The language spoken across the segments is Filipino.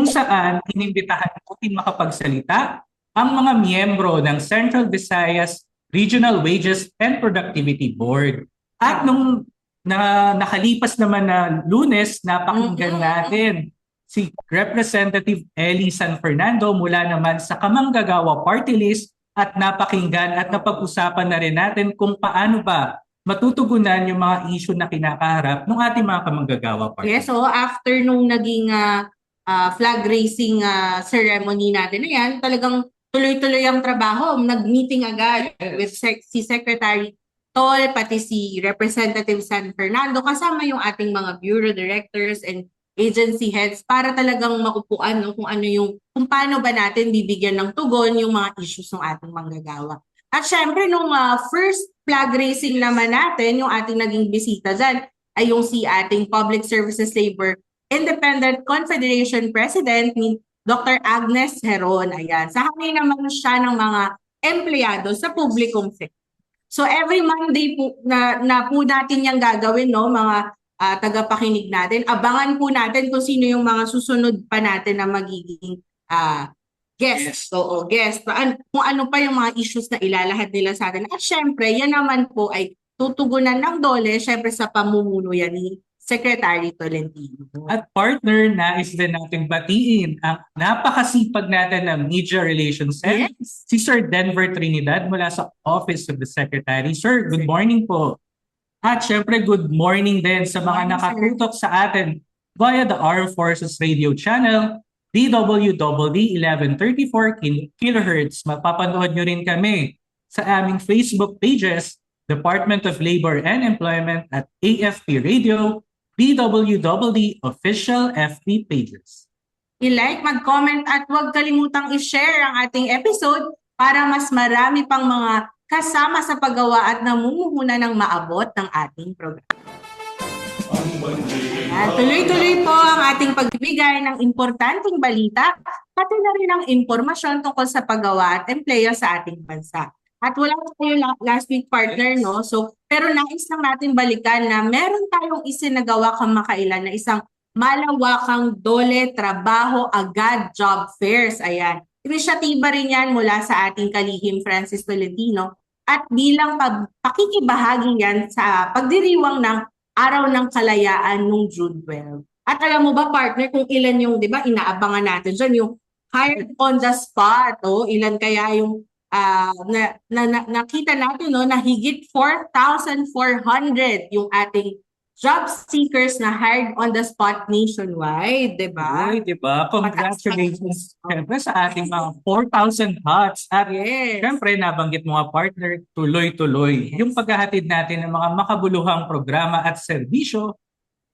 saan inimbitahan natin makapagsalita ang mga miyembro ng Central Visayas Regional Wages and Productivity Board. At nung nakalipas naman na Lunes, napakinggan natin si Representative Ellie San Fernando mula naman sa Kamanggagawa Party List at napakinggan at napag-usapan na rin natin kung paano ba matutugunan yung mga issue na kinakaharap ng ating mga kamanggagawa party. Yes, so after nung naging flag raising ceremony natin na yan, talagang tuloy-tuloy ang trabaho. Nag-meeting agad with si Secretary Tol, pati si Representative San Fernando, kasama yung ating mga bureau directors and agency heads para talagang maupuan kung paano ba natin bibigyan ng tugon yung mga issues ng ating manggagawa. At syempre, nung first flag raising naman natin, yung ating naging bisita dyan, ay yung si ating Public Services Labor Independent Confederation President ni Dr. Agnes Heron. Ayan. Sabi naman siya ng mga empleyado sa publikong sector. So every Monday po na po natin yung gagawin, no, mga tagapakinig natin. Abangan po natin kung sino yung mga susunod pa natin na magiging guest. Oo, guest. Kung ano pa yung mga issues na ilalahad nila sa atin. At syempre, yan naman po ay tutugunan ng DOLE, syempre sa pamumuno yan ni Secretary Tolentino. At partner, nais din nating batiin ang napakasipag natin ng Media Relations Head, si Sir Denver Trinidad mula sa Office of the Secretary. Sir, good morning po. At syempre, good morning din sa mga nakatutok sa atin via the Armed Forces Radio Channel, DWWD 1134 kHz. Mapapanood nyo rin kami sa aming Facebook pages, Department of Labor and Employment at AFP Radio, DWWD official FB pages. I-like, mag-comment at huwag kalimutang i-share ang ating episode para mas marami pang mga kasama sa paggawa at namumuhunan ng maabot ng ating programa. Tuloy-tuloy po ang ating pagbibigay ng importanteng balita, pati na rin ang impormasyon tungkol sa paggawa at empleyo sa ating bansa. At wala tayo last week partner, no? So, pero nais lang natin balikan na meron tayong isinagawa kamakailan na isang malawakang DOLE Trabaho Agad Job Fairs. Ayan. Inisyatiba rin yan mula sa ating kalihim Francis Tolentino at bilang pakikibahagi yan sa pagdiriwang ng Araw ng Kalayaan noong June 12. At alam mo ba partner kung ilan yung, di ba, inaabangan natin dyan, yung hired on the spot, ilan kaya yung nakita natin, no, na higit 4,400 yung ating job seekers na hired on the spot nationwide, di ba? Di ba? Congratulations sa ating mga 4,000 HOTS. At syempre, nabanggit mo nga partner, tuloy-tuloy yung paghahatid natin ng mga makabuluhang programa at serbisyo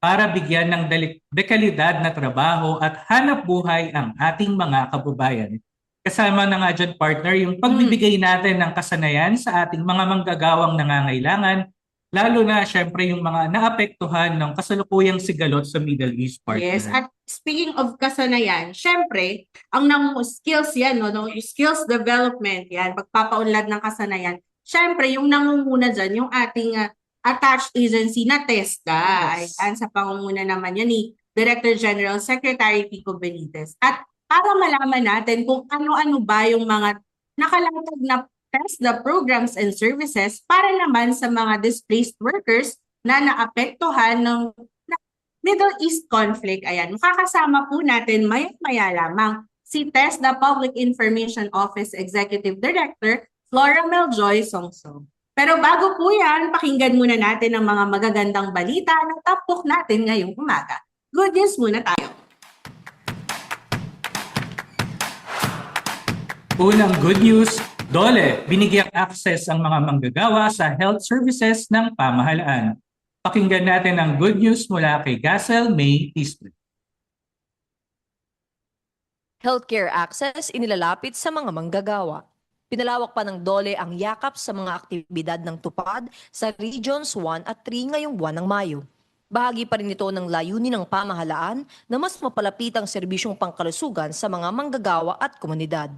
para bigyan ng dekalidad na trabaho at hanap buhay ang ating mga kababayan. Kasama na nga dyan, partner, yung pagbibigay natin ng kasanayan sa ating mga manggagawang nangangailangan, lalo na, syempre, yung mga naapektuhan ng kasalukuyang sigalot sa Middle East, partner. Yes, at speaking of kasanayan, syempre, ang skills yan, no, skills development, yan, pagpapaunlad ng kasanayan, syempre, yung nangunguna dyan, yung ating attached agency na TESDA, ayan, sa pangunguna naman yan ni Director General Secretary Kiko Benitez. At para malaman natin kung ano-ano ba yung mga nakalatag na TESDA programs and services para naman sa mga displaced workers na naapektuhan ng Middle East conflict. Ayan, makakasama po natin maya-maya lamang si TESDA Public Information Office Executive Director Flora Meljoy Songsong. Pero bago po yan, pakinggan muna natin ang mga magagandang balita na tapok natin ngayong umaga. Good news muna tayo. Unang good news, DOLE, binigyang access ang mga manggagawa sa health services ng pamahalaan. Pakinggan natin ang good news mula kay Gassel May Tisbet. Healthcare access inilalapit sa mga manggagawa. Pinalawak pa ng DOLE ang yakap sa mga aktibidad ng tupad sa Regions 1 at 3 ngayong buwan ng Mayo. Bahagi pa rin ito ng layunin ng pamahalaan na mas mapalapit ang serbisyong pangkalusugan sa mga manggagawa at komunidad.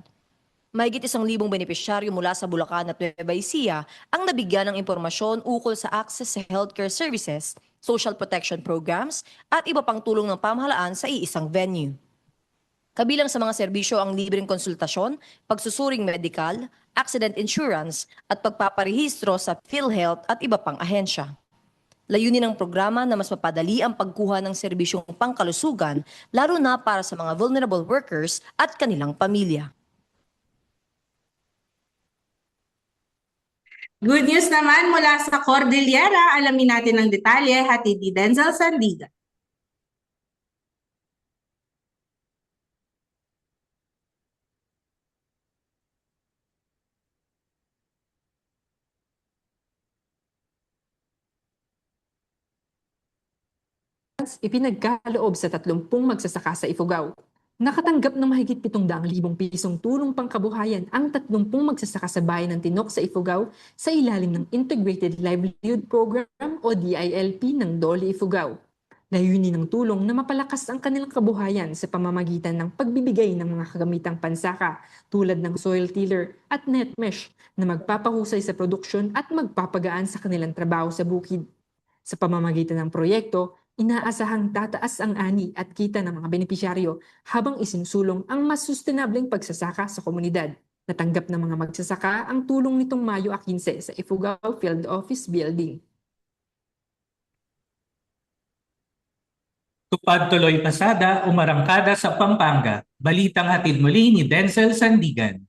Mahigit 1,000 benepisyaryo mula sa Bulacan at Nueva Ecija ang nabigyan ng impormasyon ukol sa access sa healthcare services, social protection programs at iba pang tulong ng pamahalaan sa iisang venue. Kabilang sa mga serbisyo ang libreng konsultasyon, pagsusuring medikal, accident insurance at pagpaparehistro sa PhilHealth at iba pang ahensya. Layunin ng programa na mas mapadali ang pagkuha ng serbisyong pangkalusugan, lalo na para sa mga vulnerable workers at kanilang pamilya. Good news naman mula sa Cordillera. Alamin natin ang detalye, hatid ni Denzel Sandigan. Ipinagkaloob sa 30 magsasaka sa Ifugao. Nakatanggap ng mahigit 700,000 pisong tulong pangkabuhayan ang 30 magsasaka sa bayan ng Tinok sa Ifugao sa ilalim ng Integrated Livelihood Program o DILP ng Dole Ifugao. Layunin ng tulong na mapalakas ang kanilang kabuhayan sa pamamagitan ng pagbibigay ng mga kagamitang pansaka tulad ng soil tiller at net mesh na magpapahusay sa produksyon at magpapagaan sa kanilang trabaho sa bukid. Sa pamamagitan ng proyekto, inaasahang tataas ang ani at kita ng mga benepisyaryo habang isinusulong ang mas sustenableng pagsasaka sa komunidad. Natanggap ng mga magsasaka ang tulong nitong Mayo 15 sa Ifugao Field Office Building. Tupad tuloy pasada, umarangkada sa Pampanga. Balitang hatid muli ni Denzel Sandigan.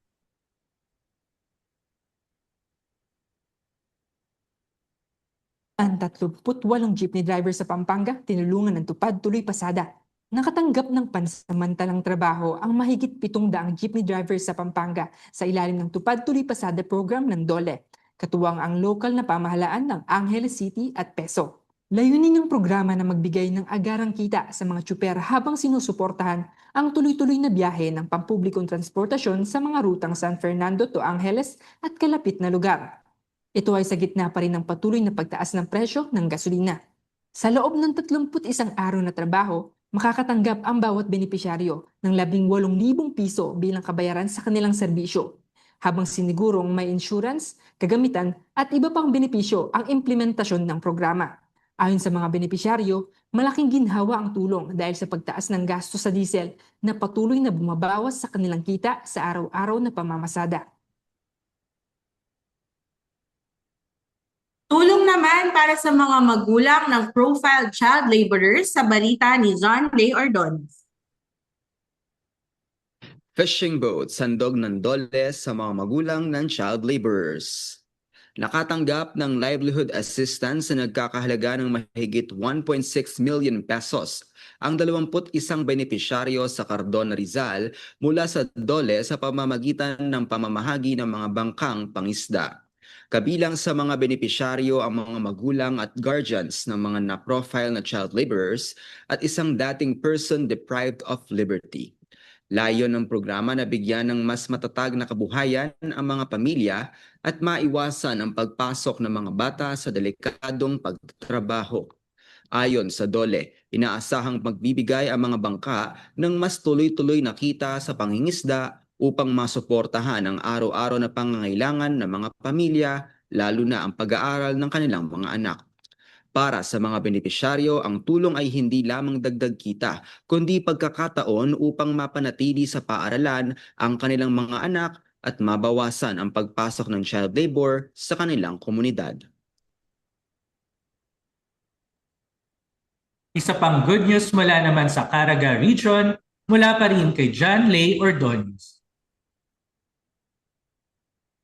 Ang 38 jeepney driver sa Pampanga tinulungan ng Tupad tuloy pasada. Nakatanggap ng pansamantalang trabaho ang mahigit 700 jeepney drivers sa Pampanga sa ilalim ng Tupad Tuloy Pasada program ng Dole. Katuwang ang lokal na pamahalaan ng Angeles City at Peso. Layunin ng programa na magbigay ng agarang kita sa mga tsuper habang sinusuportahan ang tuloy-tuloy na biyahe ng pampublikong transportasyon sa mga rutang San Fernando to Angeles at kalapit na lugar. Ito ay sa gitna pa rin ng patuloy na pagtaas ng presyo ng gasolina. Sa loob ng 31 araw na trabaho, makakatanggap ang bawat benepisyaryo ng 18,000 piso bilang kabayaran sa kanilang serbisyo, habang sinigurong may insurance, kagamitan at iba pang benepisyo ang implementasyon ng programa. Ayon sa mga benepisyaryo, malaking ginhawa ang tulong dahil sa pagtaas ng gasto sa diesel na patuloy na bumabawas sa kanilang kita sa araw-araw na pamamasada. Tulong naman para sa mga magulang ng profiled child laborers sa balita ni John Lay Ordonez. Fishing boat, sandog ng Dole sa mga magulang ng child laborers. Nakatanggap ng livelihood assistance na nagkakahalaga ng mahigit 1.6 million pesos ang 21 benepisyaryo sa Cardona, Rizal mula sa Dole sa pamamagitan ng pamamahagi ng mga bangkang pangisda. Kabilang sa mga benepisyaryo ang mga magulang at guardians ng mga na-profile na child laborers at isang dating person deprived of liberty. Layon ng programa na bigyan ng mas matatag na kabuhayan ang mga pamilya at maiwasan ang pagpasok ng mga bata sa delikadong pagtrabaho. Ayon sa Dole, inaasahang magbibigay ang mga bangka ng mas tuloy-tuloy na kita sa pangingisda upang masuportahan ang araw-araw na pangangailangan ng mga pamilya, lalo na ang pag-aaral ng kanilang mga anak. Para sa mga benepisyaryo, ang tulong ay hindi lamang dagdag kita, kundi pagkakataon upang mapanatili sa paaralan ang kanilang mga anak at mabawasan ang pagpasok ng child labor sa kanilang komunidad. Isa pang good news mula naman sa Caraga Region, mula pa rin kay John Lay Ordonez.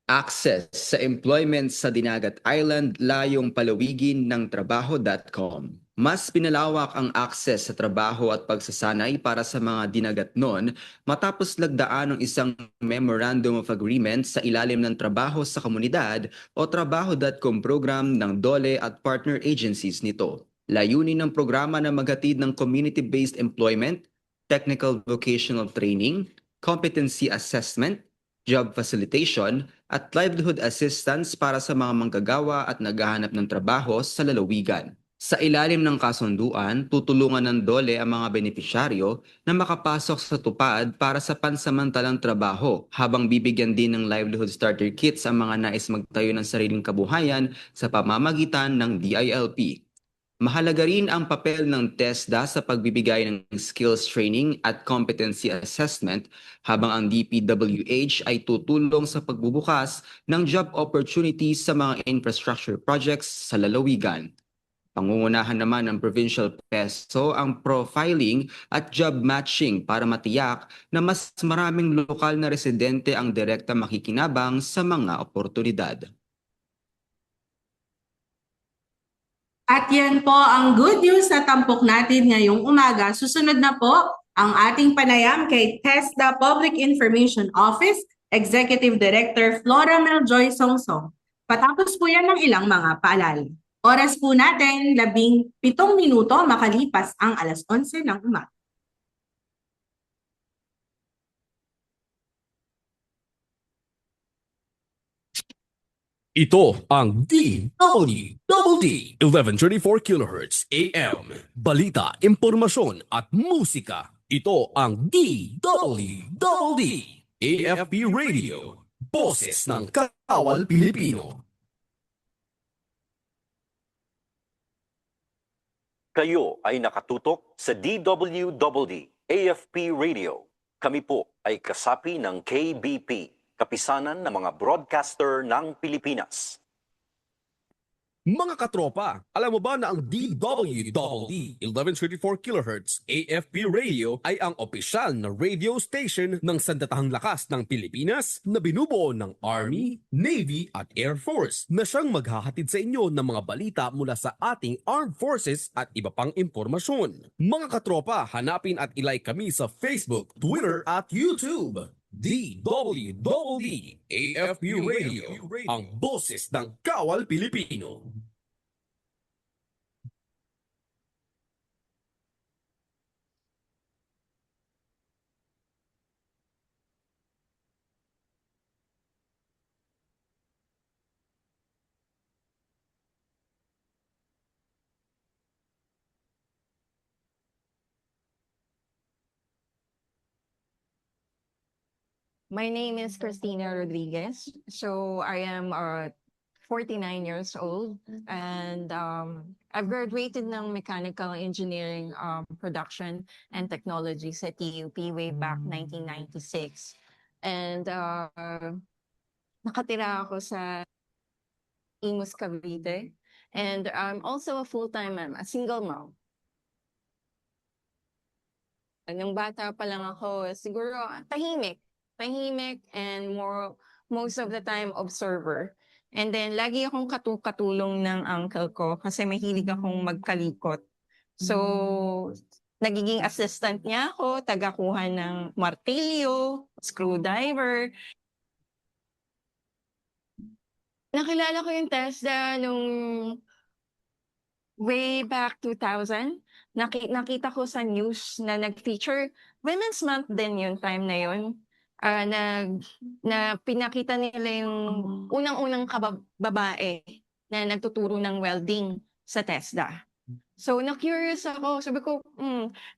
Access sa employment sa Dinagat Island layong palawigin ng trabaho.com. Mas pinalawak ang access sa trabaho at pagsasanay para sa mga dinagatnon matapos lagdaan ng isang Memorandum of Agreement sa ilalim ng Trabaho sa Komunidad o Trabaho.com program ng Dole at partner agencies nito. Layunin ng programa na maghatid ng community-based employment, technical vocational training, competency assessment, job facilitation, at livelihood assistance para sa mga manggagawa at naghahanap ng trabaho sa lalawigan. Sa ilalim ng kasunduan, tutulungan ng Dole ang mga benepisyaryo na makapasok sa tupad para sa pansamantalang trabaho habang bibigyan din ng livelihood starter kits ang mga nais magtayo ng sariling kabuhayan sa pamamagitan ng DILP. Mahalaga rin ang papel ng TESDA sa pagbibigay ng skills training at competency assessment habang ang DPWH ay tutulong sa pagbubukas ng job opportunities sa mga infrastructure projects sa lalawigan. Pangungunahan naman ng Provincial PESO ang profiling at job matching para matiyak na mas maraming lokal na residente ang direkta makikinabang sa mga oportunidad. At yan po ang good news na tampok natin ngayong umaga. Susunod na po ang ating panayam kay TESDA Public Information Office Executive Director Flora Meljoy Songsong. Patapos po yan ng ilang mga paalala. Oras po natin, 17 minuto makalipas ang 11:00 ng umaga. Ito ang DWD 1134 kHz AM. Balita, impormasyon at musika. Ito ang DWD AFP Radio. Boses ng Kawal Pilipino. Kayo ay nakatutok sa DWD AFP Radio. Kami po ay kasapi ng KBP, kapisanan ng mga broadcaster ng Pilipinas. Mga katropa, alam mo ba na ang DWD 1134 kHz AFP Radio ay ang opisyal na radio station ng Sandatahang Lakas ng Pilipinas na binubuo ng Army, Navy at Air Force na siyang maghahatid sa inyo ng mga balita mula sa ating Armed Forces at iba pang impormasyon. Mga katropa, hanapin at ilike kami sa Facebook, Twitter at YouTube. DWD AFP Radio, ang boses ng Kawal Pilipino. My name is Christina Rodriguez. So I am 49 years old and I've graduated ng Mechanical Engineering Production and Technology sa TUP way back 1996. And nakatira ako sa Imus, Cavite. And I'm also a full-time mom, a single mom. Nung bata pa lang ako, siguro tahimik and most of the time observer. And then lagi akong katulong ng uncle ko kasi mahilig akong magkalikot. So nagiging assistant niya ako, tagakuha ng martilyo, screwdriver. Nakilala ko yung TESDA nung way back 2000. Nakita ko sa news na nag-feature Women's Month din yung time na yun. Na pinakita nila yung unang-unang babae na nagtuturo ng welding sa TESDA. So, na-curious ako. Sabi ko,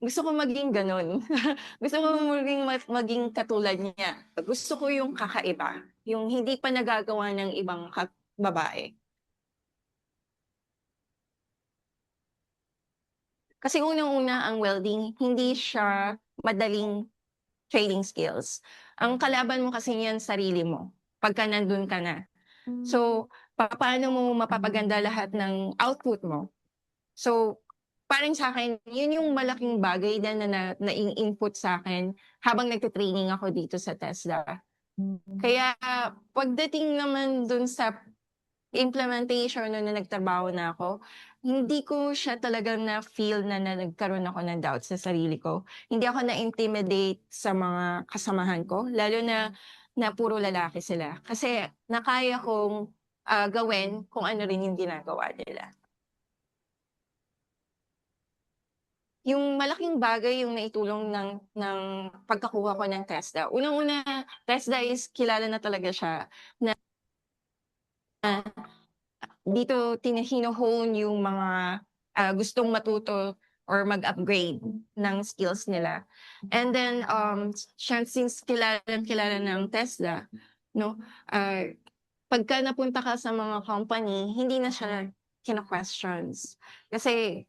gusto ko maging ganun. Gusto ko maging katulad niya. Gusto ko yung kakaiba. Yung hindi pa nagagawa ng ibang babae. Kasi unang-una ang welding, hindi siya madaling trading skills. Ang kalaban mo kasi yan sarili mo pagka nandun ka na. So, paano mo mapapaganda lahat ng output mo? So, parang sa akin, yun yung malaking bagay na na-input sa akin habang nagte-training ako dito sa TESDA. Kaya pagdating naman dun sa implementation na nagtrabaho na ako, hindi ko siya talagang na-feel na nagkaroon ako ng doubt sa sarili ko. Hindi ako na-intimidate sa mga kasamahan ko, lalo na puro lalaki sila. Kasi nakaya kong gawin kung ano rin yung ginagawa nila. Yung malaking bagay yung naitulong ng pagkakuha ko ng TESDA. Unang-una, TESDA is kilala na talaga siya na dito hino-hone yung mga gustong matuto or mag-upgrade ng skills nila. And then since kilala ng TESDA, no, pagka napunta ka sa mga company, hindi na siya kina-questions. Kasi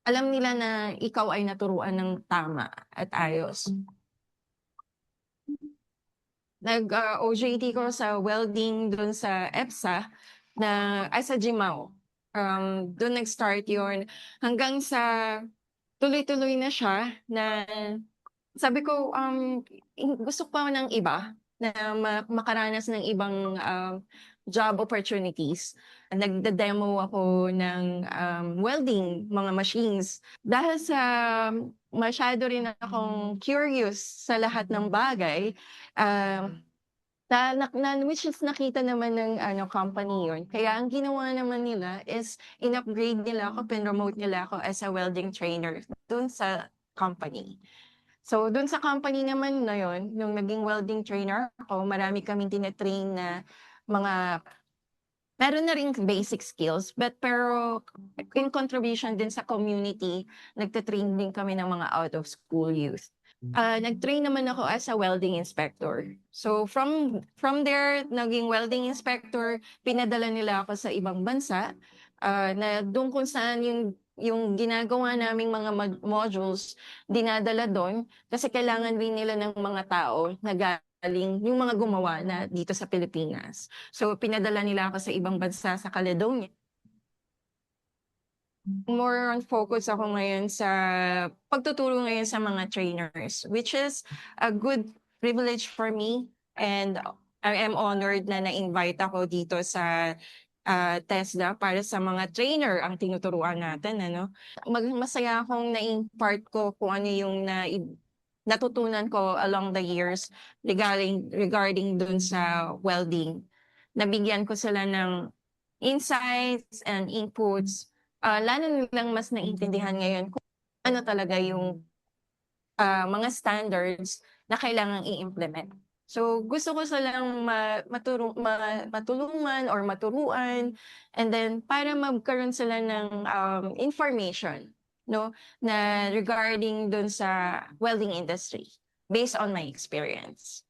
alam nila na ikaw ay naturuan ng tama at ayos. Nag-OJT ko sa welding dun sa EPSA sa Jimao. Doon nag-start yun. Hanggang sa tuloy-tuloy na siya na sabi ko, gusto ko pa ng iba na makaranas ng ibang job opportunities. Nagda-demo ako ng welding, mga machines. Dahil sa masyado rin akong curious sa lahat ng bagay, which is nakita naman ng company yun. Kaya ang ginawa naman nila is in-upgrade nila ako, pinromote nila ako as a welding trainer dun sa company. So, dun sa company naman na yun, nung naging welding trainer ako, marami kaming tinetrain na meron na rin basic skills, pero in contribution din sa community, nagtitrain din kami ng mga out-of-school youth. Nag-train naman ako as a welding inspector. So, from there, naging welding inspector, pinadala nila ako sa ibang bansa, na doon kung saan yung ginagawa naming mga modules, dinadala doon kasi kailangan din nila ng mga tao na galing, yung mga gumawa na dito sa Pilipinas. So, pinadala nila ako sa ibang bansa sa Caledonia. More on focus ako ngayon sa pagtuturo ngayon sa mga trainers, which is a good privilege for me, and I am honored na na-invite ako dito sa TESDA para sa mga trainer ang tinuturuan natin. Masaya akong na-impart ko kung ano yung natutunan ko along the years regarding dun sa welding. Nabigyan ko sila ng insights and inputs. Lalo nilang mas naintindihan ngayon kung ano talaga yung mga standards na kailangang i-implement. So, gusto ko silang matulungan or maturuan, and then para magkaroon sila ng information, na regarding dun sa welding industry based on my experience.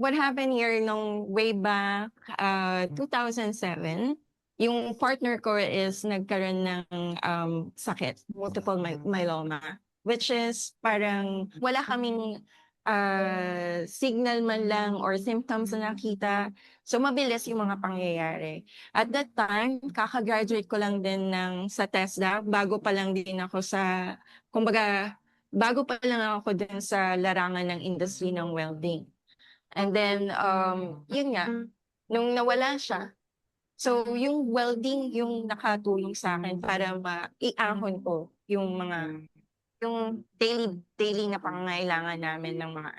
What happened here nung way back 2007, yung partner ko is nagkaroon ng sakit, multiple myeloma, which is parang wala kaming signal man lang or symptoms na nakita. So, mabilis yung mga pangyayari. At that time, kaka-graduate ko lang din sa TESDA. Bago pa lang ako din sa larangan ng industry ng welding. And then, yun nga, nung nawala siya, so yung welding yung nakatulong sa akin para maiahon ko yung daily na pangangailangan namin ng mga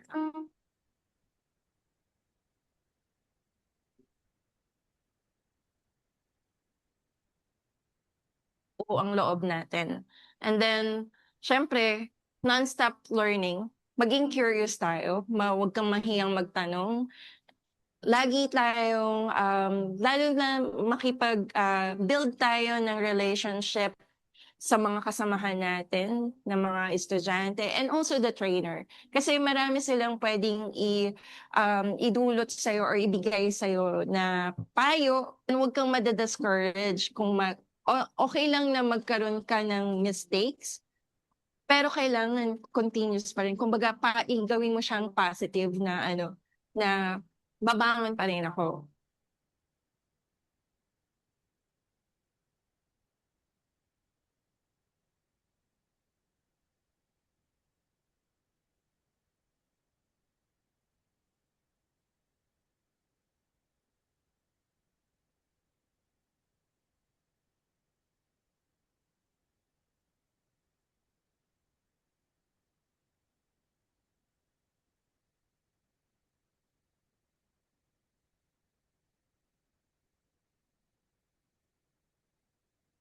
ang loob natin. And then, syempre, non-stop learning. Maging curious tayo. Huwag kang mahiyang magtanong. Lagi tayong, lalo na makipag-build tayo ng relationship sa mga kasamahan natin, ng mga estudyante, and also the trainer. Kasi marami silang pwedeng idulot sa'yo or ibigay sa'yo na payo. Huwag kang madadiscourage kung okay lang na magkaroon ka ng mistakes, pero kailangan continuous pa rin. Kumbaga, gawin mo siyang positive na na babangon pa rin ako.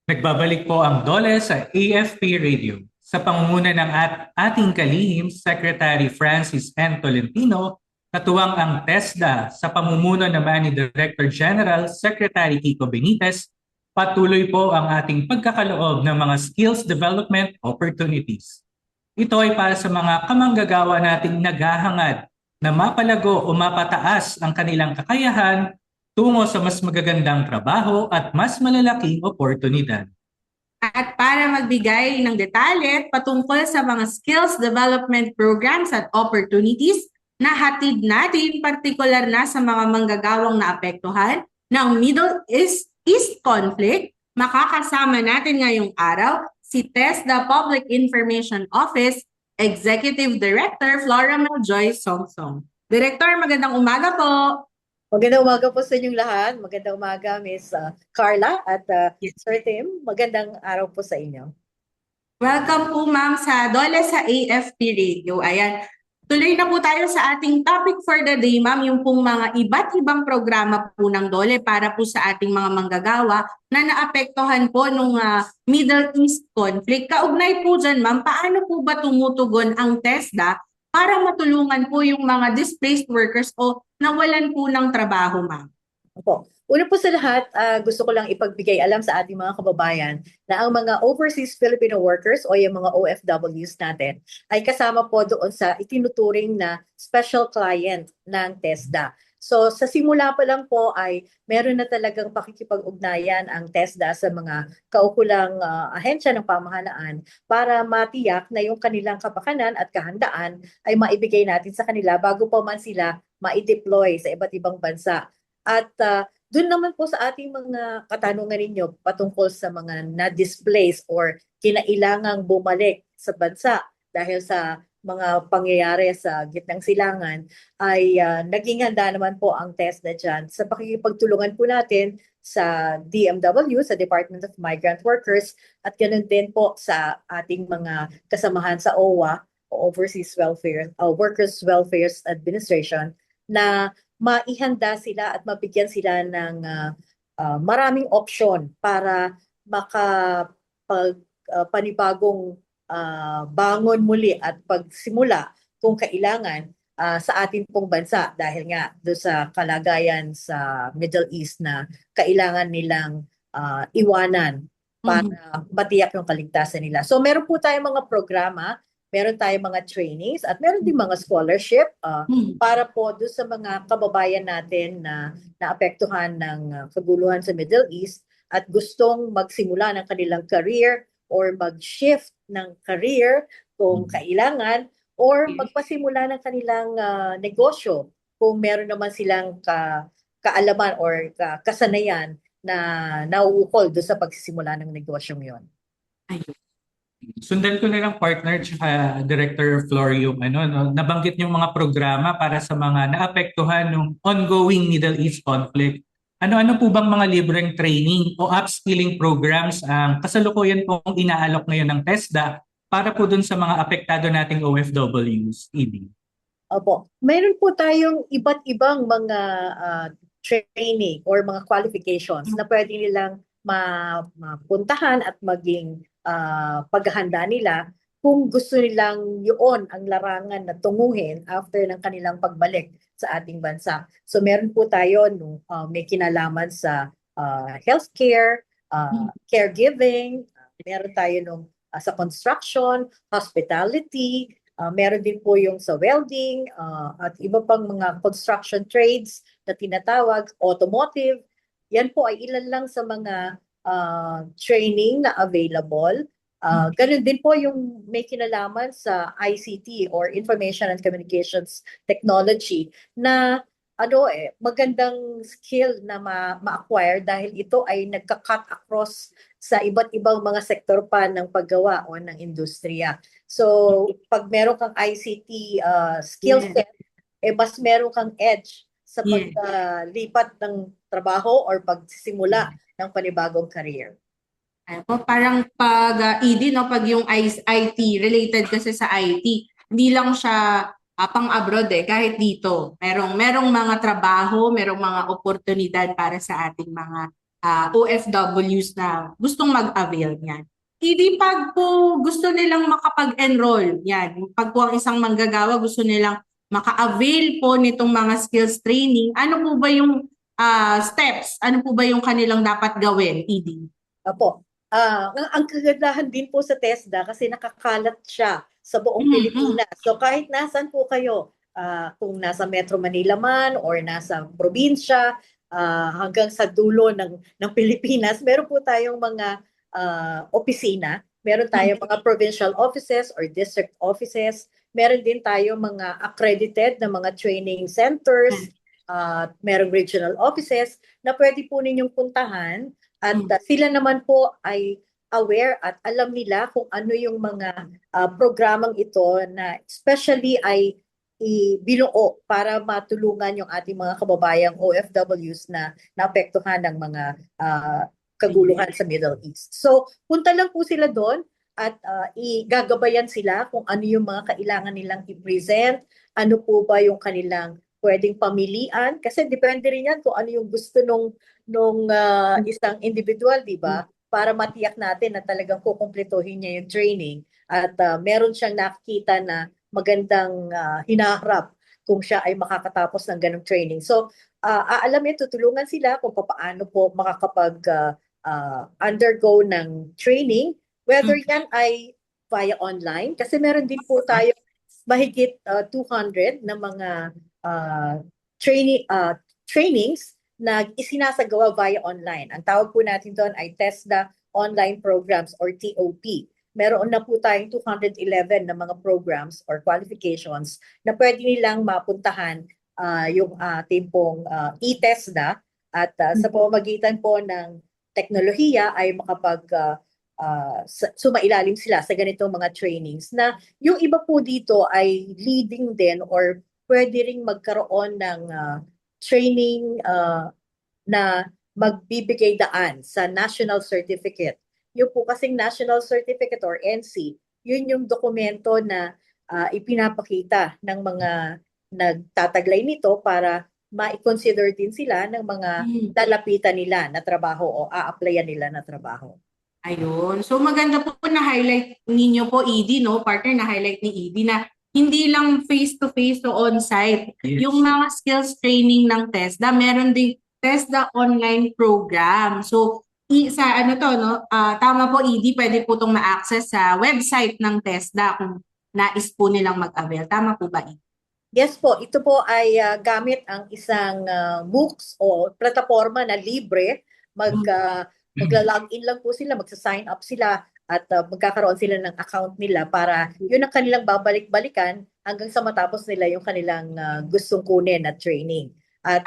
Nagbabalik po ang DOLE sa AFP Radio. Sa pangunguna ng ating kalihim, Secretary Francis N. Tolentino, katuwang ang TESDA sa pamumuno naman ni Director General Secretary Kiko Benitez, patuloy po ang ating pagkakaloob ng mga skills development opportunities. Ito ay para sa mga kamanggagawa nating naghahangad na mapalago o mapataas ang kanilang kakayahan tungo sa mas magagandang trabaho at mas malalaking oportunidad. At para magbigay ng detalye patungkol sa mga skills development programs at opportunities na hatid natin, partikular na sa mga manggagawang naapektuhan ng Middle East conflict, makakasama natin ngayong araw si TESDA Public Information Office Executive Director Flora Maljoy Songsong. Director, magandang umaga po. Magandang umaga po sa inyong lahat. Magandang umaga, Miss Carla at Sir Tim. Magandang araw po sa inyo. Welcome po ma'am sa Dole sa AFP Radio. Ayan, tuloy na po tayo sa ating topic for the day ma'am, yung pong mga iba't ibang programa po ng Dole para po sa ating mga manggagawa na naapektuhan po nung Middle East conflict. Kaugnay po dyan ma'am, paano po ba tumutugon ang TESDA para matulungan po yung mga displaced workers o nawalan po ng trabaho, ma'am? Opo. Una po sa lahat, gusto ko lang ipagbigay alam sa ating mga kababayan na ang mga overseas Filipino workers o yung mga OFWs natin ay kasama po doon sa itinuturing na special client ng TESDA. So sa simula pa lang po ay meron na talagang pakikipag-ugnayan ang TESDA sa mga kaukulang ahensya ng pamahalaan para matiyak na yung kanilang kapakanan at kahandaan ay maibigay natin sa kanila bago pa man sila ma-deploy sa iba't ibang bansa. At doon naman po sa ating mga katanungan ninyo patungkol sa mga na-displace or kinailangang bumalik sa bansa dahil sa mga pangyayari sa gitnang silangan ay naging handa naman po ang TESDA dyan sa pakikipagtulungan po natin sa DMW, sa Department of Migrant Workers at ganoon din po sa ating mga kasamahan sa OWA o Overseas Workers Welfare Administration na maihanda sila at mabigyan sila ng maraming option para panibagong bangon muli at pagsimula kung kailangan sa atin pong bansa dahil nga doon sa kalagayan sa Middle East na kailangan nilang iwanan para matiyak yung kaligtasan nila. So meron po tayong mga programa, meron tayong mga trainings at meron din mga scholarship para po doon sa mga kababayan natin na naapektuhan ng kaguluhan sa Middle East at gustong magsimula ng kanilang career or mag-shift ng career kung kailangan or magpasimula ng kanilang negosyo kung meron naman silang kaalaman or kasanayan na nauukol doon sa pagsisimula ng negosyong yon. Sundan ko na lang partner tsaka Director Flor yung nabanggit yung mga programa para sa mga naapektuhan ng ongoing Middle East conflict. Ano-ano po bang mga libreng training o upskilling programs ang kasalukuyan pong inaalok ngayon ng TESDA para po dun sa mga apektado nating OFWs, ED? Opo. Mayroon po tayong iba't ibang mga training or mga qualifications na pwede nilang mapuntahan at maging paghahanda nila kung gusto nilang yun ang larangan na tunguhin after ng kanilang pagbalik sa ating bansa. So meron po tayo may kinalaman sa healthcare, caregiving, meron tayo sa construction, hospitality, meron din po yung sa welding at iba pang mga construction trades na tinatawag, automotive. Yan po ay ilan lang sa mga training na available. Ganun din po yung may kinalaman sa ICT or Information and Communications Technology na magandang skill na ma-acquire dahil ito ay nagka-cut across sa iba't ibang mga sektor pa ng paggawa o ng industriya. So pag meron kang ICT skill set, mas meron kang edge sa paglipat ng trabaho or pagsisimula ng panibagong career. Parang pag ED, pag yung IT, related kasi sa IT, hindi lang siya pang-abroad kahit dito. Merong mga trabaho, merong mga oportunidad para sa ating mga OFWs na gustong mag-avail niyan. ED, pag po gusto nilang makapag-enroll, pag po ang isang manggagawa gusto nilang maka-avail po nitong mga skills training, ano po ba yung steps? Ano po ba yung kanilang dapat gawin, ED? Opo. Ang kagandahan din po sa TESDA kasi nakakalat siya sa buong Pilipinas. So kahit nasan po kayo, kung nasa Metro Manila man or nasa probinsya, hanggang sa dulo ng Pilipinas. Meron po tayong mga opisina. Meron tayong mga provincial offices or district offices. Meron din tayong mga accredited na mga training centers. Merong regional offices na pwede po ninyong puntahan at sila naman po ay aware at alam nila kung ano yung mga programang ito na especially ay ibinuo para matulungan yung ating mga kababayang OFWs na naapektuhan ng mga kaguluhan sa Middle East. So, punta lang po sila doon at igagabayan sila kung ano yung mga kailangan nilang i-present, ano po ba yung kanilang pwedeng pamilian, kasi depende rin yan kung ano yung gusto nung isang individual, di ba? Para matiyak natin na talagang kukumpletohin niya yung training at meron siyang nakikita na magandang hinaharap kung siya ay makakatapos ng ganong training. So, aalamin, tutulungan sila kung paano po makakapag undergo ng training, whether yan ay via online, kasi meron din po tayo mahigit 200 na mga trainings na isinasagawa via online. Ang tawag po natin doon ay TESDA Online Programs or TOP. Meron na po tayong 211 na mga programs or qualifications na pwede nilang mapuntahan yung ating pong e-TESDA at sa pamamagitan po ng teknolohiya ay sumailalim sila sa ganitong mga trainings na yung iba po dito ay leading din or pwede ring magkaroon ng training na magbibigay daan sa National Certificate. Yung po kasing National Certificate or NC, yun yung dokumento na ipinapakita ng mga nagtataglay nito para ma-consider din sila ng mga lalapitan nila na trabaho o a-applyan nila na trabaho. Ayun. So maganda po na-highlight ninyo po, Edie, no? Partner, na-highlight ni Edie na hindi lang face-to-face o on-site. Yes. Yung mga skills training ng TESDA, meron ding TESDA online program. So, sa ano to, no? Tama po, Edie, pwede po itong ma-access sa website ng TESDA kung nais po nilang mag-avail. Tama po ba, Edie? Yes po, ito po ay gamit ang isang books o plataforma na libre. Magla-login lang po sila, magsa-sign up sila at magkakaroon sila ng account nila para yun ang kanilang babalik-balikan hanggang sa matapos nila yung kanilang gustong kunin na training. At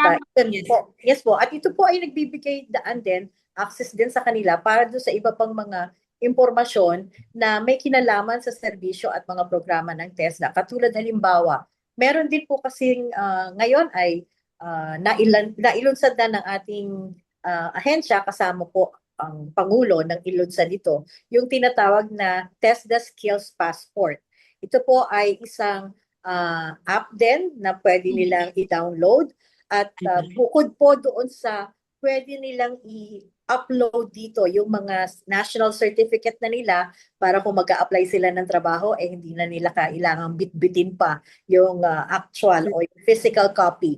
yes po, at ito po ay nagbibigay daan din, access din sa kanila para doon sa iba pang mga impormasyon na may kinalaman sa serbisyo at mga programa ng TESDA. Katulad halimbawa, meron din po kasing ngayon ay nailunsad na ng ating ahensya, kasama po ang Pangulo ng ilunsad dito, yung tinatawag na TESDA Skills Passport. Ito po ay isang app din na pwede nilang i-download at bukod po doon sa pwede nilang i-upload dito yung mga national certificate na nila para kung mag-a-apply sila ng trabaho, hindi na nila kailangang bit-bitin pa yung actual o yung physical copy.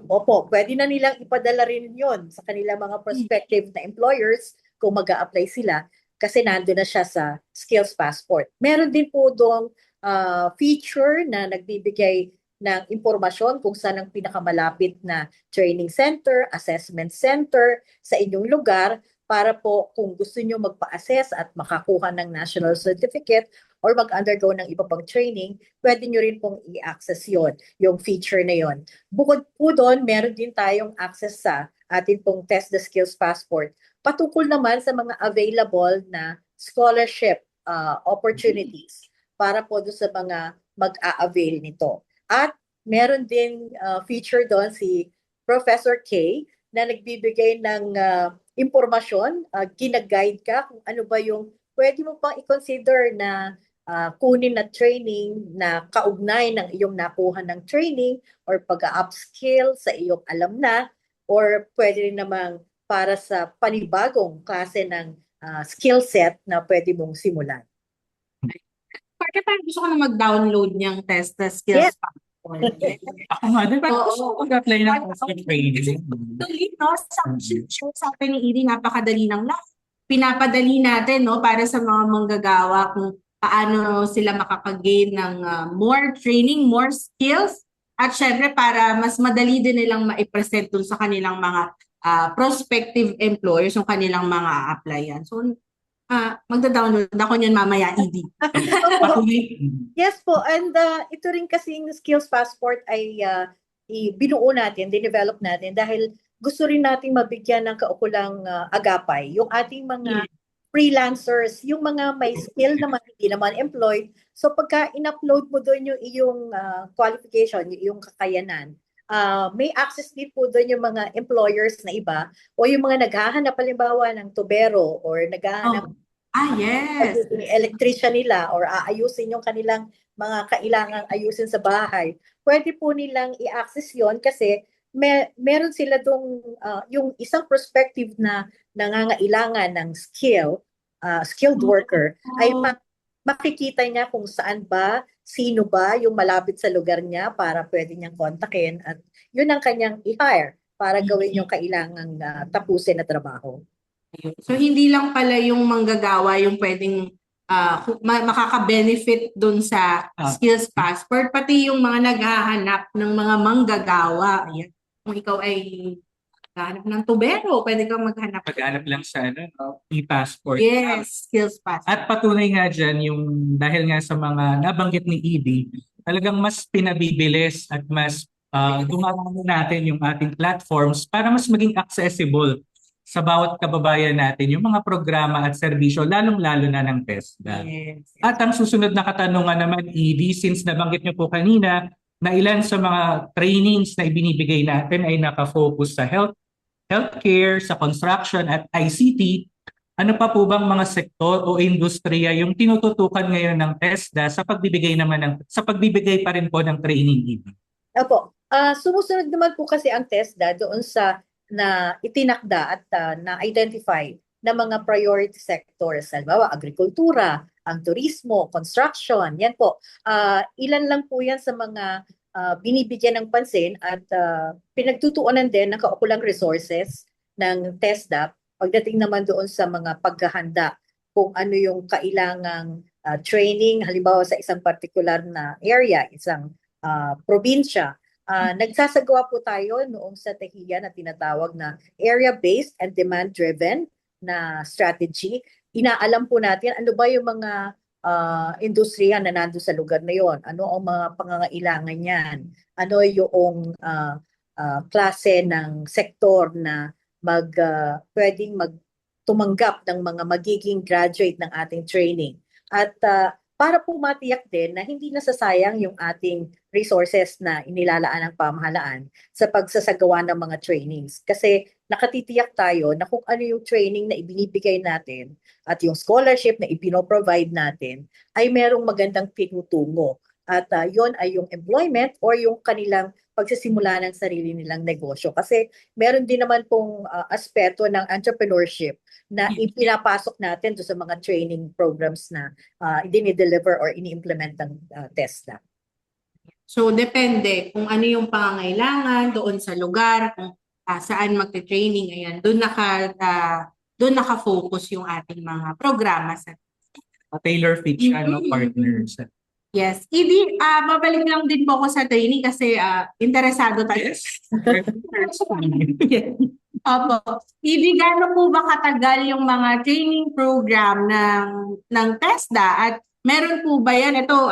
Opo, pwede na nilang ipadala rin yon sa kanilang mga prospective na employers kung mag-a-apply sila kasi nandun na siya sa Skills Passport. Meron din po doong feature na nagbibigay ng impormasyon kung saan ang pinakamalapit na training center, assessment center sa inyong lugar para po kung gusto nyo magpa-assess at makakuha ng national certificate or mag-undergo ng iba pang training, pwede nyo rin pong i-access yon, yung feature na yon. Bukod po doon, meron din tayong access sa atin pong TESDA Skills Passport. Patungkol naman sa mga available na scholarship opportunities para po doon sa mga mag-a-avail nito. At meron din feature doon si Professor K na nagbibigay ng impormasyon, gina-guide ka kung ano ba yung pwede mo pang i-consider na kunin na training na kaugnay ng iyong nakuha ng training or pag-upskill sa iyong alam na or pwede rin namang para sa panibagong klase ng skill set na pwede mong simulan. Bakit parang gusto ko na mag-download niyang TESDA Skills Passport? Ako nga din, parang gusto ko mag-apply ng training. Actually, no, sa atin ni Edie, napakadali ng lahat. Pinapadali natin, no, para sa mga manggagawa kung paano sila makakagain ng more training, more skills, At syempre para mas madali din nilang maipresent dun sa kanilang mga prospective employers yung kanilang mga applyan. So magda-download ako niyan mamaya, ED. Patuloy. Yes po, and ito rin kasing skills passport ay binuo natin, dinevelop natin dahil gusto rin nating mabigyan ng kaukulang agapay yung ating mga freelancers, yung mga may skill naman, hindi naman employed. So pagka in-upload mo doon yung iyong qualification, yung iyong kakayanan, may access din po doon yung mga employers na iba o yung mga naghahanap halimbawa ng tubero or naghahanap Yes. electrician nila or aayusin yung kanilang mga kailangang ayusin sa bahay. Pwede po nilang i-access yon kasi meron sila dong yung isang perspective na nangangailangan ng skilled worker ay makikita niya kung saan ba, sino ba yung malapit sa lugar niya para pwede niyang kontakin at yun ang kanyang i-hire para gawin yung kailangang tapusin na trabaho. So hindi lang pala yung manggagawa yung pwedeng makaka-benefit dun sa skills passport, pati yung mga naghahanap ng mga manggagawa. Ayan. Kung ikaw ay naghahanap ng tubero, pwede kang maghanap. Maghanap lang sa e-passport. Yes, skills passport. At patunay nga dyan yung dahil nga sa mga nabanggit ni Edie, talagang mas pinabibilis at mas dumarami natin yung ating platforms para mas maging accessible sa bawat kababayan natin yung mga programa at serbisyo, lalong-lalo na ng TESDA. Yes. At ang susunod na katanungan naman, Edie, since nabanggit niyo po kanina na ilan sa mga trainings na ibinibigay natin ay nakafocus sa healthcare, sa construction at ICT, ano pa po bang mga sektor o industriya yung tinututukan ngayon ng TESDA sa pagbibigay pa rin po ng training, Edie? Opo. Sumusunod naman po kasi ang TESDA doon sa na itinakda at na-identify na mga priority sectors. Halimbawa, agrikultura, ang turismo, construction, yan po. Ilan lang po yan sa mga binibigyan ng pansin at pinagtutuunan din ng kaukulang resources ng TESDA pagdating naman doon sa mga paghahanda kung ano yung kailangang training, halimbawa sa isang particular na area, isang probinsya. Nagsasagawa po tayo noong sa TEHIA na tinatawag na area-based and demand-driven na strategy. Inaalam po natin ano ba yung mga industriya na nando sa lugar na yon, ano ang mga pangangailangan niyan, ano yung klase ng sektor na pwedeng tumanggap ng mga magiging graduate ng ating training. At para po matiyak din na hindi nasasayang yung ating resources na inilalaan ng pamahalaan sa pagsasagawa ng mga trainings. Kasi nakatitiyak tayo na kung ano yung training na ibinibigay natin at yung scholarship na ipino-provide natin ay merong magandang tinutungo. At yon ay yung employment or yung kanilang pagsisimula ng sarili nilang negosyo. Kasi meron din naman pong aspeto ng entrepreneurship na ipinapasok natin do sa mga training programs na dinideliver or ini-implement ng TESDA. So depende kung ano yung pangangailangan doon sa lugar, kung saan magte-training, ayan, doon naka-focus yung ating mga programa sa tailor fit siya, no, partners. Yes. Edie, babalik lang din po ako sa training kasi interesado tayo. Yes. Opo. Edie, gaano po ba katagal yung mga training program ng TESDA at meron po ba yan? Ito,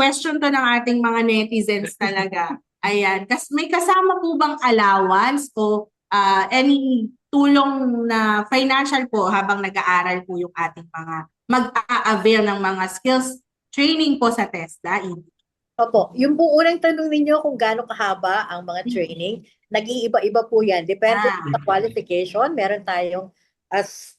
question to ng ating mga netizens talaga. Ayan. May kasama po bang allowance o any tulong na financial po habang nag-aaral po yung ating mga mag-a-avail ng mga skills training po sa TESDA? Opo. Yung po unang tanong ninyo kung gaano kahaba ang mga training, nag-iiba-iba po yan. Depende sa qualification. Meron tayong as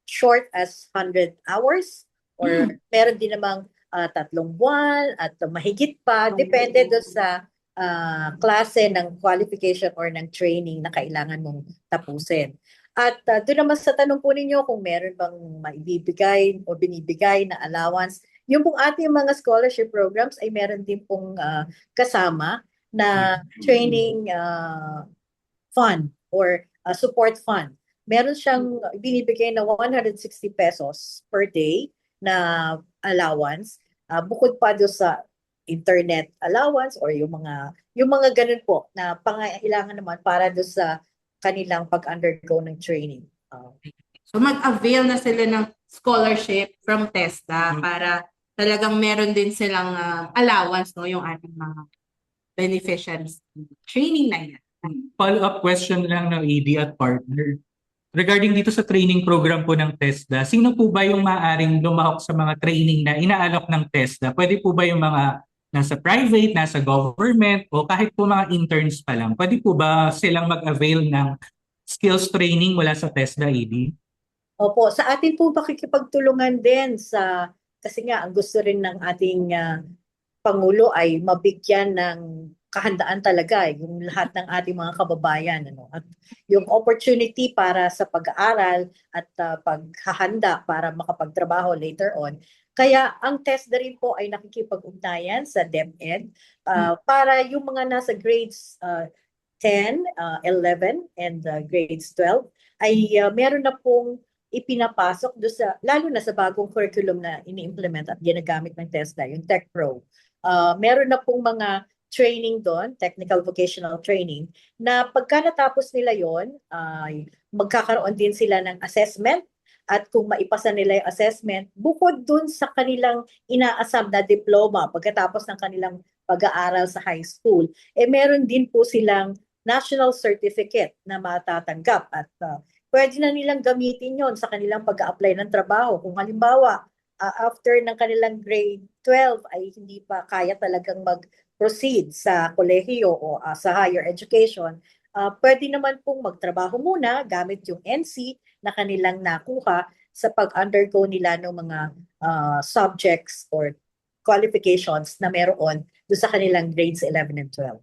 short as 100 hours or meron din namang 3 buwan at mahigit pa. Depende doon sa klase ng qualification or ng training na kailangan mong tapusin. At doon naman sa tanong po ninyo kung meron bang maibibigay o binibigay na allowance, yung pong ating mga scholarship programs ay meron din pong kasama na training fund or support fund. Meron siyang binibigay na 160 pesos per day na allowance. Bukod pa doon sa internet allowance or yung mga ganun po na pangailangan naman para do sa kanilang pag-undergo ng training. So mag-avail na sila ng scholarship from TESDA para talagang meron din silang allowance, no, yung ating mga beneficiaries. Training na yan. Follow-up question lang ng ED at partner. Regarding dito sa training program po ng TESDA, sino po ba yung maaaring lumahok sa mga training na inaalok ng TESDA? Pwede po ba yung mga nasa private, nasa government, o kahit po mga interns pa lang? Pwede po ba silang mag-avail ng skills training mula sa TESDA, ED? Opo, sa atin po pakikipagtulungan din kasi nga ang gusto rin ng ating Pangulo ay mabigyan ng kahandaan talaga yung lahat ng ating mga kababayan, ano, at yung opportunity para sa pag-aaral at paghahanda para makapagtrabaho later on. Kaya ang TESDA rin po ay nakikipag-ugnayan sa DepEd para yung mga nasa grades 10, 11, and grades 12 ay meron na pong ipinapasok lalo na sa bagong curriculum na ini-implement at ginagamit ng TESDA, yung Tech Pro. Meron na pong mga training doon, technical vocational training, na pagka natapos nila yon, magkakaroon din sila ng assessment, at kung maipasa nila yung assessment, bukod dun sa kanilang inaasam na diploma pagkatapos ng kanilang pag-aaral sa high school, meron din po silang national certificate na matatanggap at pwede na nilang gamitin yon sa kanilang pag-a-apply ng trabaho. Kung halimbawa, after ng kanilang grade 12 ay hindi pa kaya talagang mag-proceed sa kolehiyo o sa higher education, pwede naman pong magtrabaho muna gamit yung NC na kanilang nakuha sa pag-undergo nila ng mga subjects or qualifications na meron doon sa kanilang grades 11 and 12.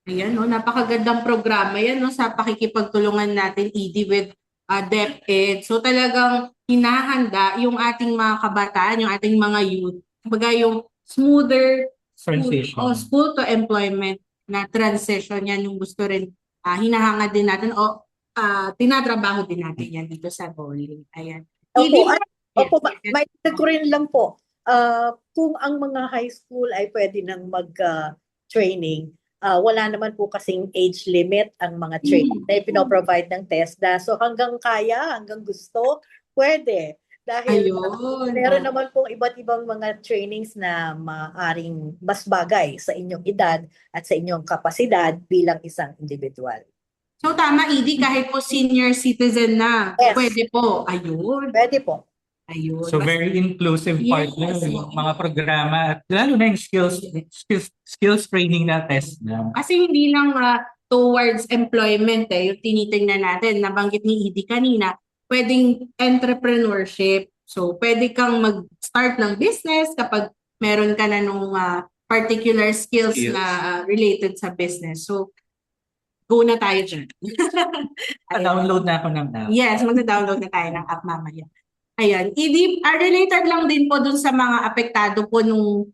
Ayan, no, napakagandang programa yan, no, sa pakikipagtulungan natin, ED, with DepEd. So talagang hinahanda yung ating mga kabataan, yung ating mga youth, kumbaga yung smoother Transition. school to employment na transition, yan yung gusto rin hinahangad din natin o tinatrabaho din natin yan dito sa bowling. Ayan. Opo, may ko rin lang po, kung ang mga high school ay pwede nang mag-training, wala naman po kasing age limit ang mga training na ipinoprovide ng TESDA. So hanggang kaya, hanggang gusto, pwede. Dahil meron naman pong iba't ibang mga trainings na maaring mas bagay sa inyong edad at sa inyong kapasidad bilang isang individual. So tama, ED, kahit po senior citizen na, Yes. Pwede po. Ayun. Pwede po. Ayun. So very inclusive partner, yung mga programa at lalo na yung skills training na TESDA. Kasi hindi lang towards employment yung tinitingnan natin. Nabanggit ni ED kanina, pwedeng entrepreneurship. So pwede kang mag-start ng business kapag meron ka na nung particular skills na related sa business. So go na tayo dyan. Download na ako ng app. Yes, mag-download na tayo ng app mamaya. Ayan, ED, related lang din po dun sa mga apektado po ng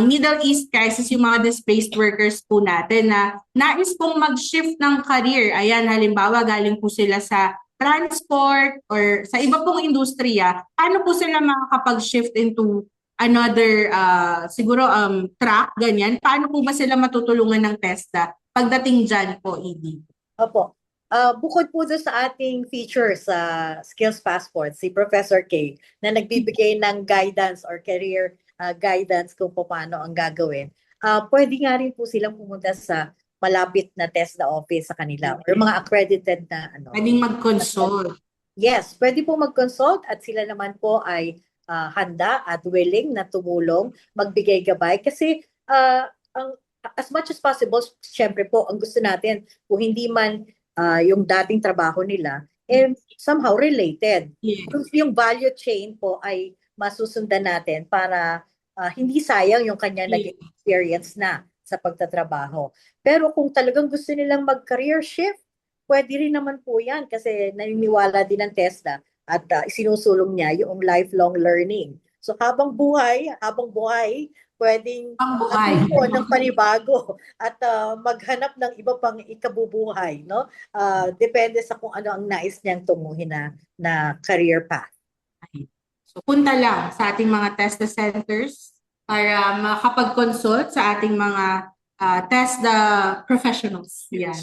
Middle East crisis, yung mga displaced workers po natin na nais pong mag-shift ng career. Ayan, halimbawa galing po sila sa transport or sa iba pong industriya. Paano po sila makakapag-shift into another siguro track, ganyan? Paano po ba sila matutulungan ng TESDA pagdating dyan po, ED? Opo. Bukod po doon sa ating feature sa Skills Passport, si Professor K, na nagbibigay ng guidance or career guidance kung paano ang gagawin, pwede nga rin po silang pumunta sa malapit na TESDA office sa kanila or mga accredited na Pwedeng mag-consult. Yes, pwede po mag-consult at sila naman po ay handa at willing na tumulong, magbigay gabay kasi as much as possible, syempre po, ang gusto natin, kung hindi man yung dating trabaho nila, somehow related. Yes. Yung value chain po ay masusundan natin para hindi sayang yung kanya naging experience na sa pagtatrabaho. Pero kung talagang gusto nilang mag-career shift, pwede rin naman po yan kasi naniniwala din ng TESDA at isinusulong niya yung lifelong learning. So habang buhay, pwedeng po ng panibago at maghanap ng iba pang ikabubuhay, no? Depende sa kung ano ang nais niyang tunguhin na career path. So punta lang sa ating mga TESDA centers para makapag-consult sa ating mga TESDA professionals. Yan.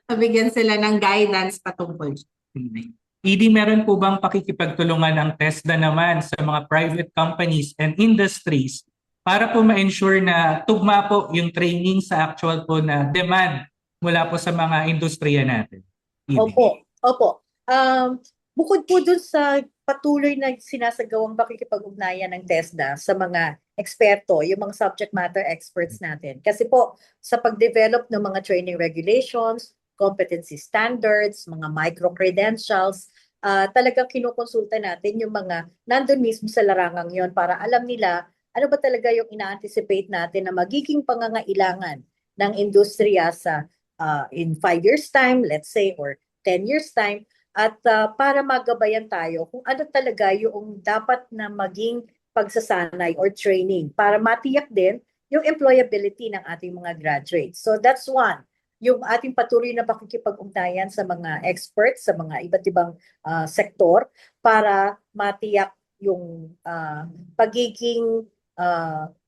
Mabigyan sila ng guidance patungkol dyan. ED, meron po bang pakikipagtulungan ang TESDA naman sa mga private companies and industries para po ma-ensure na tugma po yung training sa actual po na demand mula po sa mga industriya natin? ED. Opo. Bukod po dun sa patuloy na sinasagawang pakikipag-ugnayan ng TESDA sa mga eksperto, yung mga subject matter experts natin. Kasi po, sa pag-develop ng mga training regulations, competency standards, mga micro-credentials, talagang kinukonsulta natin yung mga nandun mismo sa larangang yon para alam nila ano ba talaga yung ina-anticipate natin na magiging pangangailangan ng industriya sa in 5 years time, let's say, or 10 years time, at para magabayan tayo kung ano talaga yung dapat na maging pagsasanay or training para matiyak din yung employability ng ating mga graduates. So that's one, yung ating patuloy na pakikipag-ugnayan sa mga experts, sa mga iba't ibang sektor para matiyak yung pagiging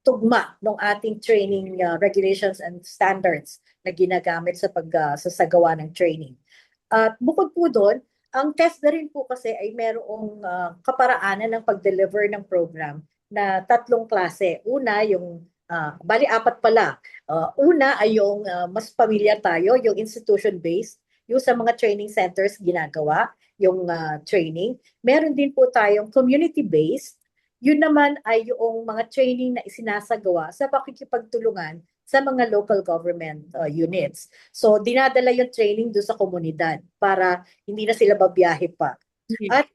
tugma ng ating training regulations and standards na ginagamit sa pagsasagawa ng training. At bukod po doon, ang TESDA rin po kasi ay merong kaparaanan ng pag-deliver ng program na 3 klase. Una, yung bali 4 pala. Una ay yung mas pamilyar tayo, yung institution-based, yung sa mga training centers ginagawa, yung training. Meron din po tayong community-based. Yun naman ay yung mga training na isinasagawa sa pakikipagtulungan sa mga local government units. So, dinadala yung training doon sa komunidad para hindi na sila babiyahe pa. At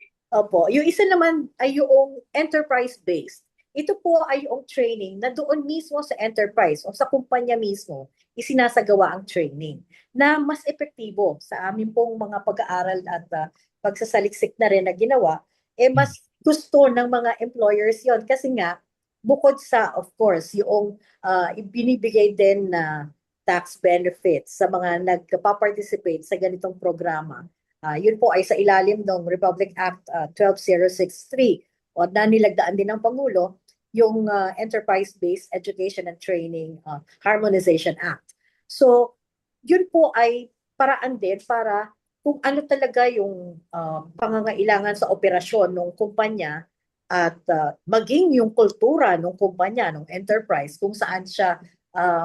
yung isa naman ay yung enterprise-based. Ito po ay yung training na doon mismo sa enterprise o sa kumpanya mismo isinasagawa ang training na mas epektibo sa amin pong mga pag-aaral at pagsasaliksik na rin na ginawa, mas gusto ng mga employers yon kasi nga bukod sa, of course, yung ibinibigay din na tax benefits sa mga nagpa-participate sa ganitong programa. Yun po ay sa ilalim ng Republic Act 12063 o na nilagdaan din ng Pangulo, yung Enterprise-Based Education and Training Harmonization Act. So, yun po ay paraan din para kung ano talaga yung pangangailangan sa operasyon ng kumpanya at maging yung kultura ng kumpanya, ng enterprise, kung saan siya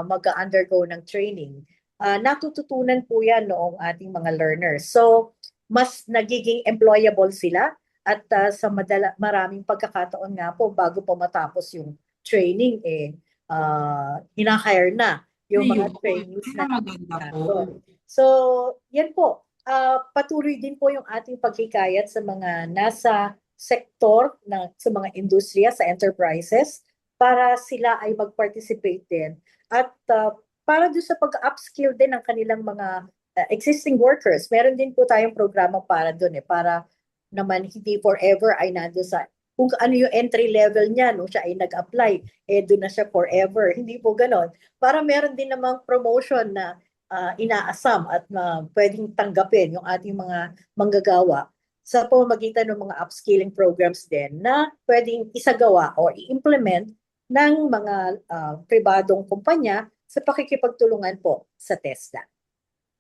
mag-undergo ng training. Natututunan po yan noong ating mga learners. So, mas nagiging employable sila at sa maraming pagkakataon nga po, bago pa matapos yung training, hinahire na yung mga trainees na maganda po. So, yan po. Patuloy din po yung ating pagkikayat sa mga nasa sektor sa mga industriya, sa enterprises, para sila ay mag-participate din. At para doon sa pag-upskill din ng kanilang mga existing workers, meron din po tayong programa para doon para naman hindi forever ay nandun sa kung ano yung entry level niya nung siya ay nag-apply, doon na siya forever. Hindi po ganon. Para meron din namang promotion na inaasam at pwedeng tanggapin yung ating mga manggagawa sa pamamagitan ng mga upskilling programs din na pwedeng isagawa o i-implement ng mga pribadong kumpanya sa pakikipagtulungan po sa TESDA.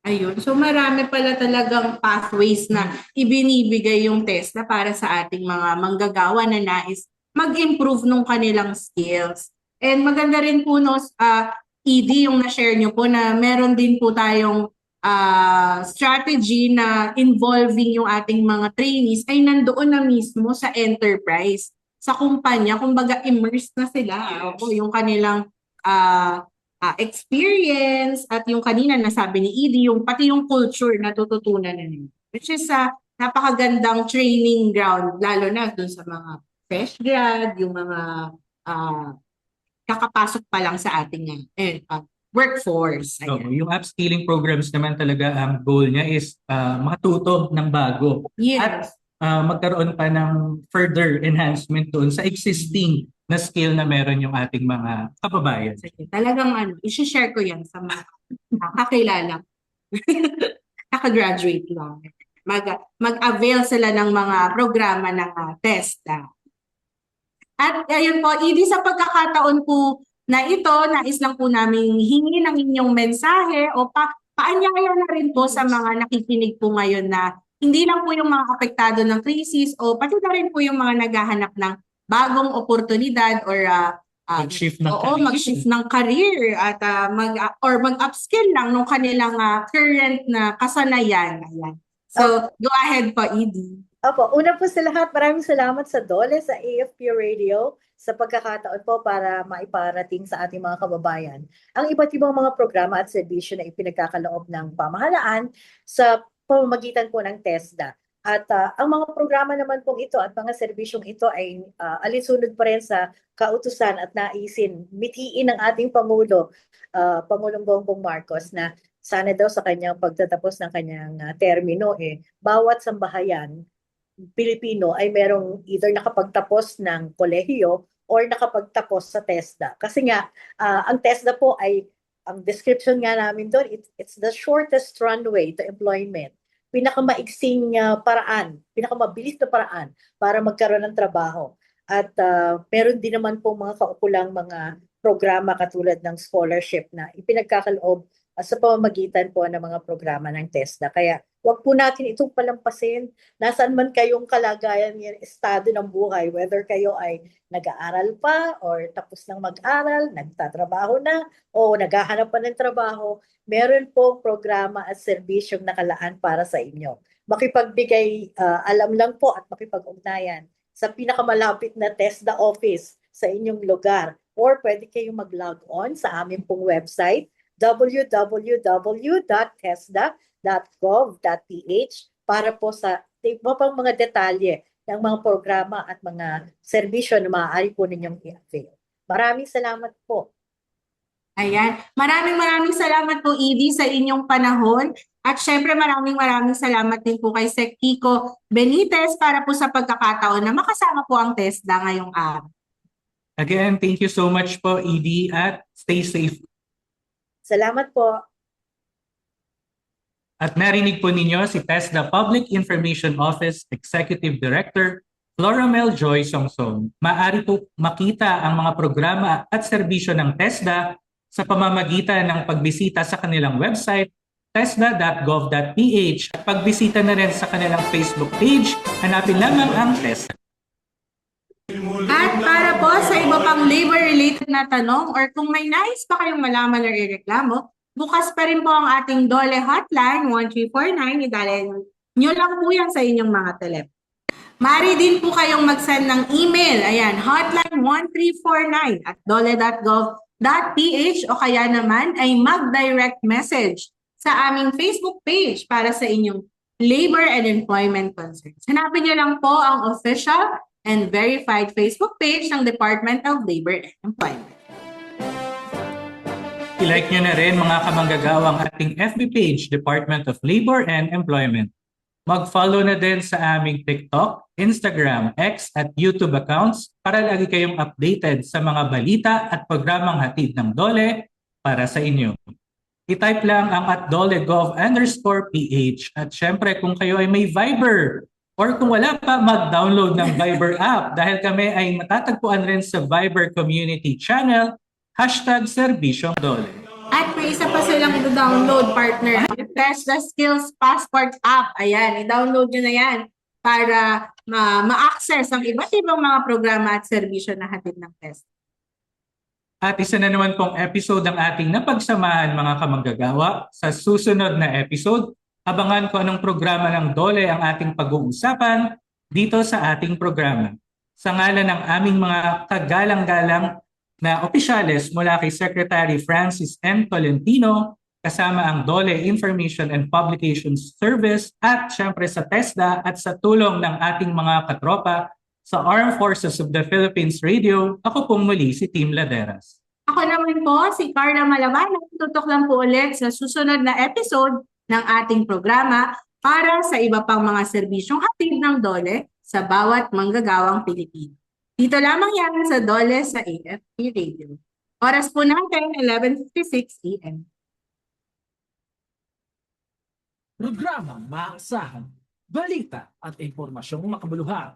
Ayun. So marami pala talagang pathways na ibinibigay yung TESDA para sa ating mga manggagawa na nais mag-improve ng kanilang skills. And maganda rin po ED yung na-share nyo po na meron din po tayong strategy na involving yung ating mga trainees ay nandoon na mismo sa enterprise, sa kumpanya, kumbaga immersed na sila. Yung kanilang experience at yung kanina nasabi ni Edie, yung pati yung culture na tututunan na nila. Which is napakagandang training ground, lalo na dun sa mga fresh grad, yung mga kakapasok pa lang sa ating workforce. Yung upskilling programs naman talaga, ang goal niya is matuto ng bago. Yes. At magkaroon pa ng further enhancement doon sa existing na skill na meron yung ating mga kababayan. Sige, talagang isi-share ko yan sa mga kakilala. Naka-graduate lang. Mag-avail sila ng mga programa ng TESDA. At ayun po, Edie, sa pagkakataon po na ito, nais lang po namin hingi ng inyong mensahe o paanyaya na rin po sa mga nakikinig po ngayon na hindi lang po yung mga apektado ng krisis o pati na rin po yung mga naghahanap ng bagong oportunidad or Mag-shift ng oo, career. mag-shift ng career at mag-upskill lang nung kanilang current na kasanayan. Ayan. So, go ahead po, Edie. Opo, una po sa lahat, maraming salamat sa DOLE, sa AFP Radio, sa pagkakataon po para maiparating sa ating mga kababayan ang iba't ibang mga programa at serbisyo na ipinagkakaloob ng pamahalaan sa pamamagitan po ng TESDA. At ang mga programa naman pong ito at mga serbisyong ito ay alinsunod pa rin sa kautusan at naisin, mithiin ng ating Pangulo, Pangulong Bongbong Marcos, na sana daw sa kanyang pagtatapos ng kanyang termino, bawat sambahayan Pilipino ay merong either nakapagtapos ng kolehiyo or nakapagtapos sa TESDA. Kasi nga, ang TESDA po ay, ang description nga namin doon, it's the shortest runway to employment. Pinakamaiksing paraan, pinakamabilis na paraan para magkaroon ng trabaho. At meron din naman po mga kaukulang mga programa katulad ng scholarship na ipinagkakaloob sa pamamagitan po ng mga programa ng TESDA. Kaya wag po natin itong palampasin. Nasaan man kayong kalagayan ng estado ng buhay, whether kayo ay nag-aaral pa or tapos ng mag-aral, nagtatrabaho na o naghahanap pa ng trabaho, meron po programa at serbisyong nakalaan para sa inyo. Makipagbigay alam lang po at makipag-ugnayan sa pinakamalapit na TESDA office sa inyong lugar, or pwede kayong mag-log on sa aming pong website www.tesda.gov.ph para po sa iba pang mga detalye ng mga programa at mga serbisyo na maaari po ninyong i-avail. Maraming salamat po. Ayan. Maraming salamat po, Edie, sa inyong panahon. At syempre maraming salamat din po kay Sec Kiko Benitez para po sa pagkakataon na makasama po ang TESDA ngayong araw. Again, thank you so much po, Edie, at stay safe. Salamat po. At narinig po ninyo si TESDA Public Information Office Executive Director Floramel Joy Songsong. Maaari po makita ang mga programa at serbisyo ng TESDA sa pamamagitan ng pagbisita sa kanilang website tesda.gov.ph at pagbisita na rin sa kanilang Facebook page, hanapin lamang ang TESDA. At para po sa iba pang labor-related na tanong or kung may nais pa kayong malaman or ireklamo, bukas pa rin po ang ating DOLE hotline 1349. Idalhin nyo lang po yan sa inyong mga telefon. Maaari din po kayong mag-send ng email. Ayan, hotline 1349 at dole.gov.ph o kaya naman ay mag-direct message sa aming Facebook page para sa inyong labor and employment concerns. Hanapin nyo lang po ang official and verified Facebook page ng Department of Labor and Employment. I-like nyo na rin mga kamanggagawa ang ating FB page, Department of Labor and Employment. Mag-follow na din sa aming TikTok, Instagram, X at YouTube accounts para lagi kayong updated sa mga balita at programang hatid ng DOLE para sa inyo. I-type lang ang @dolegov_ph at syempre kung kayo ay may Viber or kung wala pa, mag-download ng Viber app dahil kami ay matatagpuan rin sa Viber Community Channel, #Serbisyong Dole. At may isa pa silang download partner, TESDA Skills Passport app. Ayan, i-download nyo na yan para ma-access ang iba't ibang mga programa at serbisyo na hatid ng TESDA. At isa na naman pong episode ng ating napagsamahan mga kamanggagawa. Sa susunod na episode, abangan ko anong programa ng DOLE ang ating pag-uusapan dito sa ating programa. Sa ngalan ng aming mga kagalang-galang na opisyales mula kay Secretary Francis M. Tolentino, kasama ang DOLE Information and Publications Service at syempre sa TESDA at sa tulong ng ating mga katropa sa Armed Forces of the Philippines Radio, ako pong muli si Team Laderas. Ako naman po si Carla Malabanan. Tutok lang po ulit sa susunod na episode ng ating programa para sa iba pang mga serbisyong hatid ng DOLE sa bawat manggagawang Pilipino. Dito lamang yan sa DOLE sa AFP Radio. Oras po natin, 11:56 AM. Programa maaasahan, balita at impormasyong makabuluhan.